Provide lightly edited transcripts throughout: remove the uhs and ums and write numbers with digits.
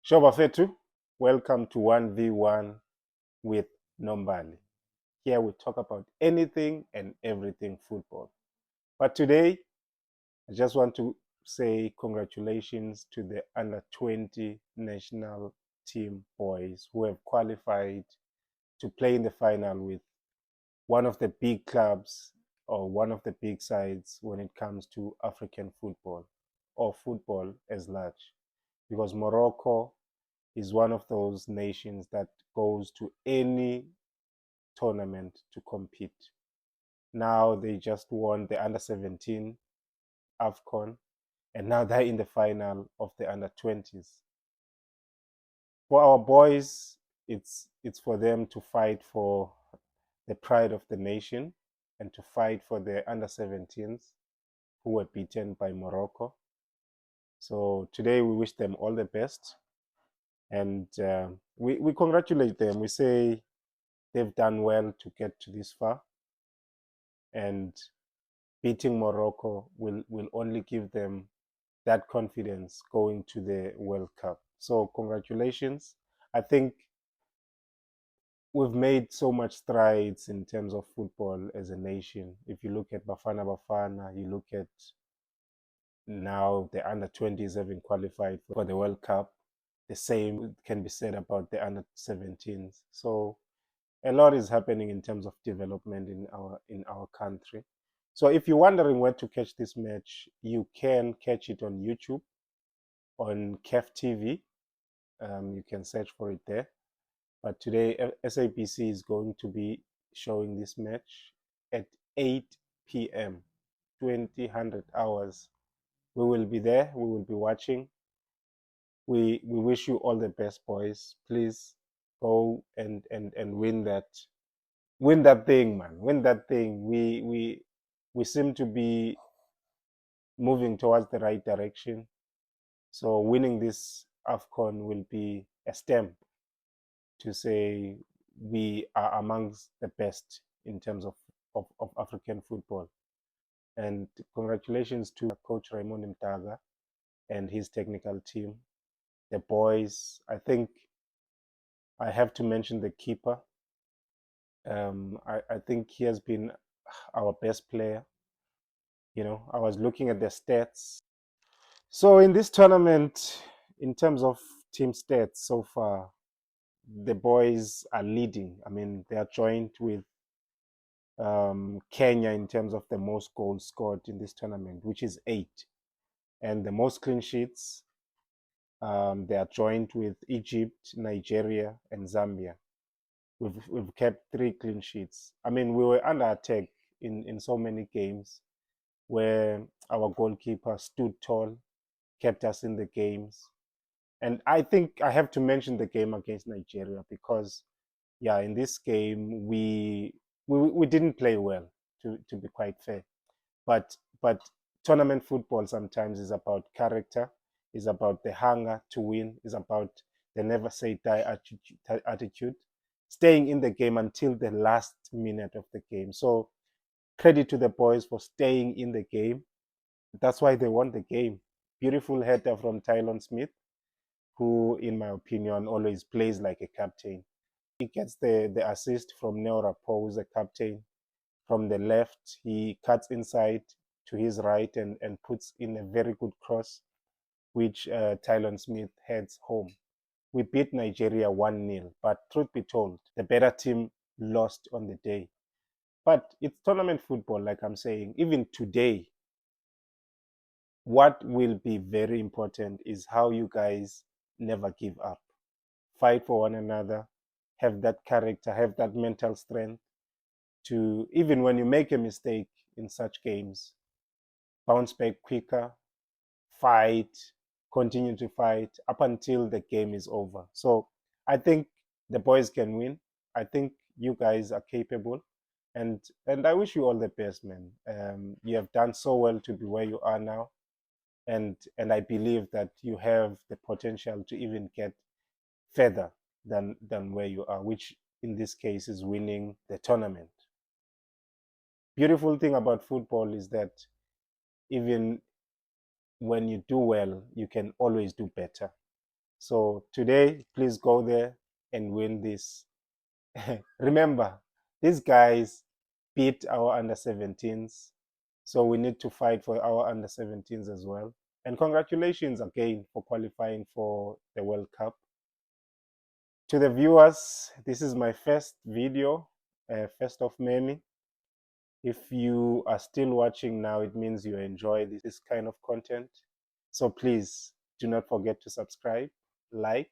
Shoba Fetu, welcome to 1v1 with Nombali. Here we talk about anything and everything football. But today, I just want to say congratulations to the under 20 national team boys who have qualified to play in the final with one of the big clubs or one of the big sides when it comes to African football or football as large. Because Morocco is one of those nations that goes to any tournament to compete. Now they just won the under 17 AFCON, and now they're in the final of the under 20s. For our boys, it's for them to fight for the pride of the nation and to fight for the under 17s who were beaten by Morocco. So today we wish them all the best, and we congratulate them. We say they've done well to get to this far, and beating Morocco will only give them that confidence going to the World Cup. So congratulations. I think we've made so much strides in terms of football as a nation. If you look at Bafana Bafana, you look at now the under 20s having qualified for the World Cup. The same can be said about the under 17s. So a lot is happening in terms of development in our country. So if you're wondering where to catch this match, you can catch it on YouTube, on KEF TV. You can search for it there. But today, SABC is going to be showing this match at 8 p.m., 2000 hours. We will be there. We will be watching. We wish you all the best, boys. Please go and win that thing, man. Win that thing. We seem to be moving towards the right direction. So winning this AFCON will be a stamp to say we are amongst the best in terms of African football. And congratulations to Coach Raymond Mtaga and his technical team. The boys, I think I have to mention the keeper. I think he has been our best player. You know, I was looking at the stats. So in this tournament, in terms of team stats so far, the boys are leading. I mean, they are joined with Kenya in terms of the most goals scored in this tournament, which is 8, and the most clean sheets. They are joined with Egypt, Nigeria, and Zambia. We've kept 3 clean sheets. I mean, we were under attack in so many games where our goalkeeper stood tall, kept us in the games. And I think I have to mention the game against Nigeria because, yeah, in this game we didn't play well, to be quite fair. But tournament football sometimes is about character, is about the hunger to win, is about the never say die attitude, staying in the game until the last minute of the game. So credit to the boys for staying in the game. That's why they won the game. Beautiful header from Tylon Smith, who, in my opinion, always plays like a captain. He gets the assist from Neo Rapo, who's a captain. From the left, he cuts inside to his right and puts in a very good cross, which Tylon Smith heads home. We beat Nigeria 1-0, but truth be told, the better team lost on the day. But it's tournament football, like I'm saying. Even today, what will be very important is how you guys never give up. Fight for one another, have that character, have that mental strength to, even when you make a mistake in such games, bounce back quicker, fight, continue to fight up until the game is over. So I think the boys can win. I think you guys are capable, and I wish you all the best, man. You have done so well to be where you are now, and I believe that you have the potential to even get further than where you are, which in this case is winning the tournament. Beautiful thing about football is that even when you do well, you can always do better. So today, please go there and win this. Remember, these guys beat our under 17s. So we need to fight for our under 17s as well. And congratulations again for qualifying for the World Cup. To the viewers, this is my first video, first of many. If you are still watching now, it means you enjoy this kind of content. So please do not forget to subscribe, like,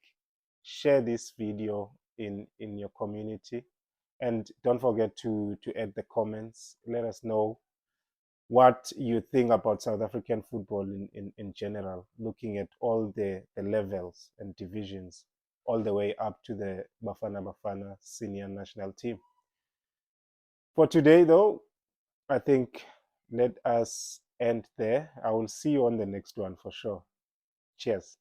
share this video in your community, and don't forget to add the comments. Let us know what you think about South African football in general, looking at all the levels and divisions, all the way up to the Bafana Bafana senior national team. For today, though, I think let us end there. I will see you on the next one for sure. Cheers.